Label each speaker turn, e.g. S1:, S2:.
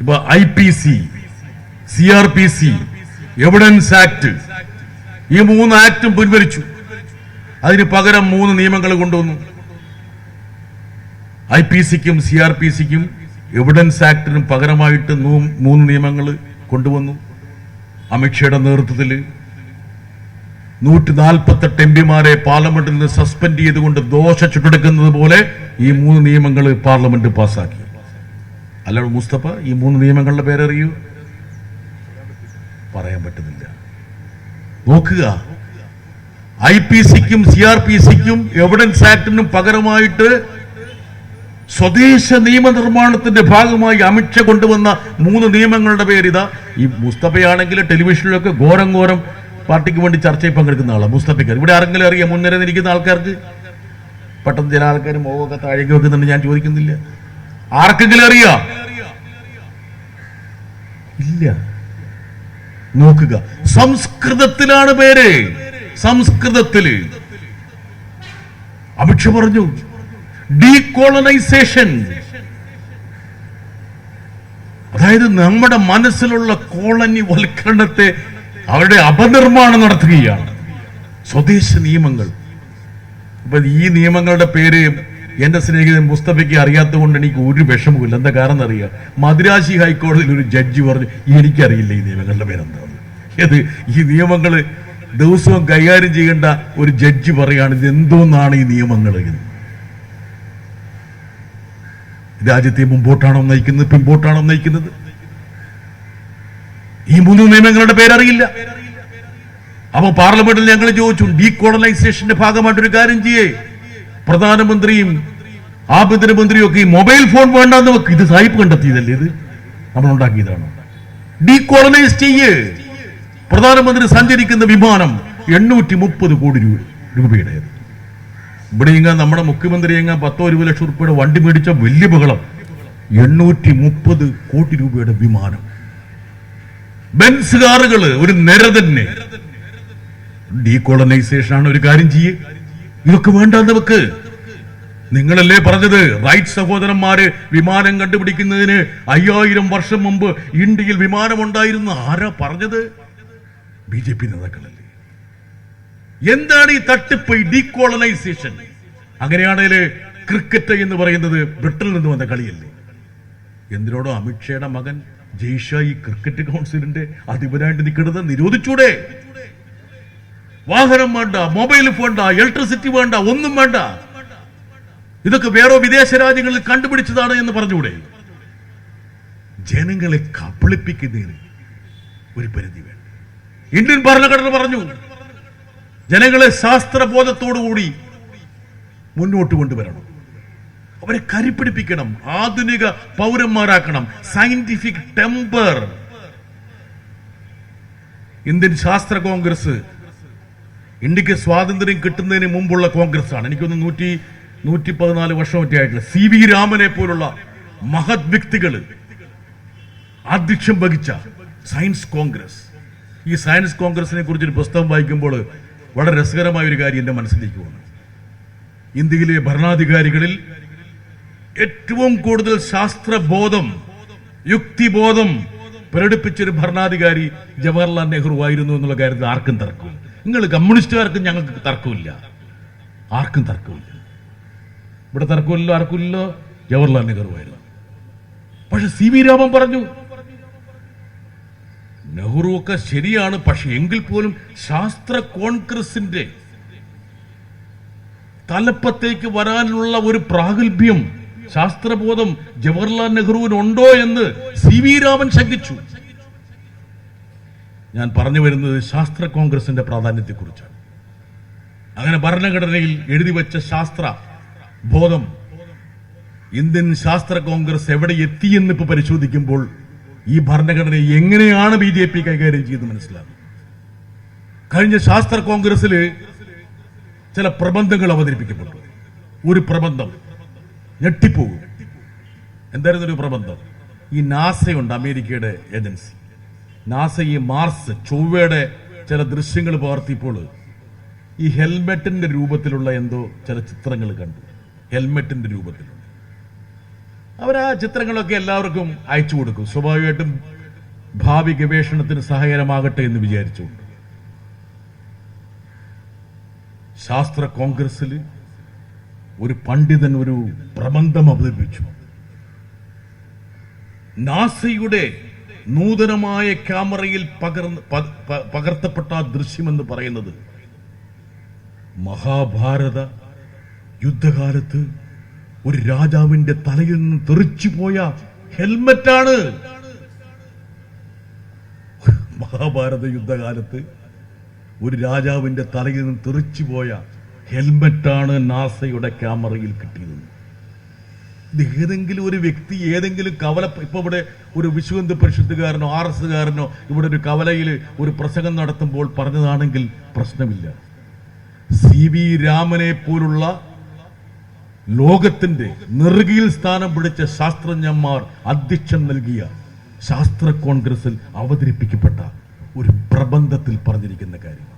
S1: ഇപ്പൊ IPC, CRPC, evidence act, ഈ 3 ആക്ടും പിൻവലിച്ചു. അതിന് പകരം 3 നിയമങ്ങൾ കൊണ്ടുവന്നു. IPCക്കും CRPCക്കും എവിഡൻസ് ആക്ടിനും പകരമായിട്ട് 3 നിയമങ്ങൾ കൊണ്ടുവന്നു. അമിത്ഷായുടെ നേതൃത്വത്തിൽ 148 എംപിമാരെ പാർലമെന്റിൽ നിന്ന് സസ്പെൻഡ് ചെയ്തുകൊണ്ട് ദോശ ചുട്ടെടുക്കുന്നത് പോലെ ഈ 3 നിയമങ്ങൾ പാർലമെന്റ് പാസ്സാക്കി. അല്ല മുസ്തഫ, ഈ 3 നിയമങ്ങളുടെ പേരറിയൂ? പറയാൻ പറ്റുന്നില്ല. നോക്കുക, IPCക്കും CRPCക്കും എവിഡൻസ് ആക്ടിനും പകരമായിട്ട് സ്വദേശ നിയമനിർമ്മാണത്തിന്റെ ഭാഗമായി അമിത്ഷാ കൊണ്ടുവന്ന 3 നിയമങ്ങളുടെ പേരിതാ. ഈ മുസ്തഫയാണെങ്കിൽ ടെലിവിഷനിലൊക്കെ ഘോരം പാർട്ടിക്ക് വേണ്ടി ചർച്ചയിൽ പങ്കെടുക്കുന്ന ആളാണ് മുസ്തഫയ്ക്ക്. ഇവിടെ ആരെങ്കിലും അറിയാം? മുൻനിര നിൽക്കുന്ന ആൾക്കാർക്ക് പെട്ടെന്ന് ചില ആൾക്കാർ മുഖമൊക്കെ താഴേക്ക് വെക്കുന്നുണ്ട്, ഞാൻ ചോദിക്കുന്നില്ല. ആർക്കെങ്കിലും അറിയാം? ഇല്ല. നോക്കുക, സംസ്കൃതത്തിലാണ് പേര്. സംസ്കൃതത്തില് അമിത്ഷാ പറഞ്ഞു ഡീകോളനൈസേഷൻ, അതായത് നമ്മുടെ മനസ്സിലുള്ള കോളനി വൽക്കരണത്തെ അവരുടെ അപനിർമ്മാണം നടത്തുകയാണ്. സ്വദേശ നിയമങ്ങൾ. അപ്പൊ ഈ നിയമങ്ങളുടെ പേര് എന്റെ സ്നേഹിതൻ മുസ്തഫയ്ക്ക് അറിയാത്തത് കൊണ്ട് എനിക്ക് ഒരു വിഷമമില്ല. എന്താ കാരണം അറിയാം? മദ്രാസി ഹൈക്കോടതിയിൽ ഒരു ജഡ്ജി പറഞ്ഞു എനിക്കറിയില്ല ഈ നിയമങ്ങളുടെ പേരെന്താണ്. ഈ നിയമങ്ങൾ ദിവസവും കൈകാര്യം ചെയ്യേണ്ട ഒരു ജഡ്ജി പറയാണ് ഇത് എന്തോന്നാണ് ഈ നിയമങ്ങൾ. രാജ്യത്തെ മുമ്പോട്ടാണോ നയിക്കുന്നത്, പിമ്പോട്ടാണോ നയിക്കുന്നത്? ഈ 3 നിയമങ്ങളുടെ പേരറിയില്ല. അപ്പൊ പാർലമെന്റിൽ ഞങ്ങൾ ചോദിച്ചു, ഡീകോളനൈസേഷന്റെ ഭാഗമായിട്ടൊരു കാര്യം ചെയ്യേ, പ്രധാനമന്ത്രിയും ആഭ്യന്തരമന്ത്രിയും ഒക്കെ ഈ മൊബൈൽ ഫോൺ വേണ്ടെന്ന് വെക്ക്. ഇത് സായിപ്പ് കണ്ടെത്തിയതല്ലേ? ഇത് നമ്മൾ ഉണ്ടാക്കിയതാണ്. ഡീകോളനൈസ് ചെയ്യേ. പ്രധാനമന്ത്രി സഞ്ചരിക്കുന്ന വിമാനം 830 കോടി രൂപയുടേത്. ഇവിടെ ഇങ്ങ നമ്മുടെ മുഖ്യമന്ത്രി എങ്ങ 10-20 ലക്ഷം രൂപയുടെ വണ്ടി മേടിച്ച വലിയ ബഹളം. 830 കോടി രൂപയുടെ വിമാനം, ബെൻസ് കാറുകള്, ഒരു നിര തന്നെ. ഡീകോളനൈസേഷൻ ആണ്. ഒരു കാര്യം ചെയ്യേ, ഇതൊക്കെ വേണ്ടെന്ന് വെക്ക്. നിങ്ങളല്ലേ പറഞ്ഞത് റൈറ്റ് സഹോദരന്മാര് വിമാനം കണ്ടുപിടിക്കുന്നതിന് 5000 വർഷം മുമ്പ് ഇന്ത്യയിൽ വിമാനമുണ്ടായിരുന്നു? ആരാ പറഞ്ഞത്? BJP നേതാക്കളല്ലേ. എന്താണ് ഈ തട്ടിപ്പ്, ഈ ഡീകോളനൈസേഷൻ? അങ്ങനെയാണെങ്കിൽ ക്രിക്കറ്റ് എന്ന് പറയുന്നത് ബ്രിട്ടനിൽ നിന്ന് വന്ന കളിയല്ലേ? എന്തിനോടോ അമിത്ഷായുടെ മകൻ ജയ്ഷാ ഈ ക്രിക്കറ്റ് കൗൺസിലിന്റെ അധിപനായിട്ട് നിൽക്കുന്നത് നിരോധിച്ചൂടെ? വാഹനം വേണ്ട, മൊബൈൽ വേണ്ട, ഇലക്ട്രിസിറ്റി വേണ്ട, ഒന്നും വേണ്ട. ഇതൊക്കെ വേറെ വിദേശ രാജ്യങ്ങളിൽ കണ്ടുപിടിച്ചതാണ് എന്ന് പറഞ്ഞൂടെ? ജനങ്ങളെ കബളിപ്പിക്കുന്നതിന് ഒരു പരിധി വേണം. ഇന്ത്യൻ ഭരണഘടന പറഞ്ഞു ജനങ്ങളെ ശാസ്ത്രബോധത്തോടുകൂടി മുന്നോട്ട് കൊണ്ടുവരണം, അവരെ കരിപ്പിടിപ്പിക്കണം, ആധുനിക പൗരന്മാരാക്കണം, സയന്റിഫിക് ടെമ്പർ. ഇന്ത്യൻ ശാസ്ത്ര കോൺഗ്രസ് ഇന്ത്യക്ക് സ്വാതന്ത്ര്യം കിട്ടുന്നതിന് മുമ്പുള്ള കോൺഗ്രസ് ആണ്. എനിക്കൊന്ന് 114 വർഷം മറ്റേ ആയിട്ടില്ല. CV രാമനെ പോലുള്ള മഹത് വ്യക്തികൾ ആധ്യക്ഷം വഹിച്ച സയൻസ് കോൺഗ്രസ്. ഈ സയൻസ് കോൺഗ്രസിനെ കുറിച്ചൊരു പുസ്തകം വായിക്കുമ്പോൾ വളരെ രസകരമായ ഒരു കാര്യം എന്റെ മനസ്സിലേക്ക് വന്നു. ഇന്ത്യയിലെ ഭരണാധികാരികളിൽ ഏറ്റവും കൂടുതൽ ശാസ്ത്രബോധം, യുക്തിബോധം പ്രകടിപ്പിച്ചൊരു ഭരണാധികാരി ജവഹർലാൽ നെഹ്റു ആയിരുന്നു എന്നുള്ള കാര്യത്തിൽ ആർക്കും തർക്കമില്ല. നിങ്ങൾ കമ്മ്യൂണിസ്റ്റുകാർക്കും ഞങ്ങൾക്ക് തർക്കമില്ല, ആർക്കും തർക്കമില്ല. ഇവിടെ തർക്കമില്ലല്ലോ, ആർക്കുമില്ലല്ലോ, ജവഹർലാൽ നെഹ്റു ആയിരുന്നു. പക്ഷെ CV രാമൻ പറഞ്ഞു നെഹ്റു ഒക്കെ ശരിയാണ്, പക്ഷെ എങ്കിൽ പോലും ശാസ്ത്ര കോൺഗ്രസിന്റെ തലപ്പത്തേക്ക് വരാനുള്ള ഒരു പ്രാഗൽഭ്യം, ശാസ്ത്രബോധം ജവഹർലാൽ നെഹ്റുവിനുണ്ടോ എന്ന് CV രാമൻ ശങ്കിച്ചു. ഞാൻ പറഞ്ഞു വരുന്നത് ശാസ്ത്ര കോൺഗ്രസിന്റെ പ്രാധാന്യത്തെക്കുറിച്ചാണ്. അങ്ങനെ ഭരണഘടനയിൽ എഴുതി വെച്ച ശാസ്ത്ര ബോധം ഇന്ത്യൻ ശാസ്ത്ര കോൺഗ്രസ് എവിടെ എത്തിയെന്ന് ഇപ്പൊ പരിശോധിക്കുമ്പോൾ ഈ ഭരണഘടന എങ്ങനെയാണ് BJP കൈകാര്യം ചെയ്ത് മനസ്സിലാകും. കഴിഞ്ഞ ശാസ്ത്ര കോൺഗ്രസിൽ ചില പ്രബന്ധങ്ങൾ അവതരിപ്പിക്കപ്പെട്ടു. ഒരു പ്രബന്ധം ഞെട്ടിപ്പോകും. എന്തായിരുന്നു ഒരു പ്രബന്ധം? ഈ നാസയുണ്ട്, അമേരിക്കയുടെ ഏജൻസി. നാസ ഈ മാർസ്, ചൊവ്വയുടെ ചില ദൃശ്യങ്ങൾ പകർത്തിയപ്പോൾ ഈ ഹെൽമെറ്റിന്റെ രൂപത്തിലുള്ള എന്തോ ചില ചിത്രങ്ങൾ കണ്ടു. ഹെൽമെറ്റിന്റെ രൂപത്തിലുള്ള അവരാ ചിത്രങ്ങളൊക്കെ എല്ലാവർക്കും അയച്ചു കൊടുക്കും, സ്വാഭാവികമായിട്ടും ഭാവി ഗവേഷണത്തിന് സഹായകരമാകട്ടെ എന്ന് വിചാരിച്ചുകൊണ്ട്. ശാസ്ത്ര കോൺഗ്രസിൽ ഒരു പണ്ഡിതൻ ഒരു പ്രബന്ധം അവതരിപ്പിച്ചു. നാസയുടെ നൂതനമായ ക്യാമറയിൽ പകർത്തപ്പെട്ട ദൃശ്യമെന്ന് പറയുന്നത് മഹാഭാരത യുദ്ധകാലത്ത് ഒരു രാജാവിന്റെ തലയിൽ നിന്ന് തെറിച്ചുപോയ ഹെൽമറ്റാണ്. മഹാഭാരത യുദ്ധകാലത്ത് ഒരു രാജാവിന്റെ തലയിൽ നിന്ന് തെറിച്ചുപോയ ഹെൽമറ്റാണ് നാസയുടെ ക്യാമറയിൽ കിട്ടിയത്. ഇത് ഏതെങ്കിലും ഒരു വ്യക്തി ഏതെങ്കിലും കവല, ഇപ്പൊ ഇവിടെ ഒരു വിശ്വഹിന്ദു പരിഷത്തുകാരനോ RSകാരനോ ഇവിടെ ഒരു കവലയിൽ ഒരു പ്രസംഗം നടത്തുമ്പോൾ പറഞ്ഞതാണെങ്കിൽ പ്രശ്നമില്ല. CV രാമനെ പോലുള്ള ലോകത്തിന്റെ നെറുകയിൽ സ്ഥാനം പിടിച്ച ശാസ്ത്രജ്ഞന്മാർ അധ്യക്ഷം നൽകിയ ശാസ്ത്ര കോൺഗ്രസിൽ അവതരിപ്പിക്കപ്പെട്ട ഒരു പ്രബന്ധത്തിൽ പറഞ്ഞിരിക്കുന്ന കാര്യം.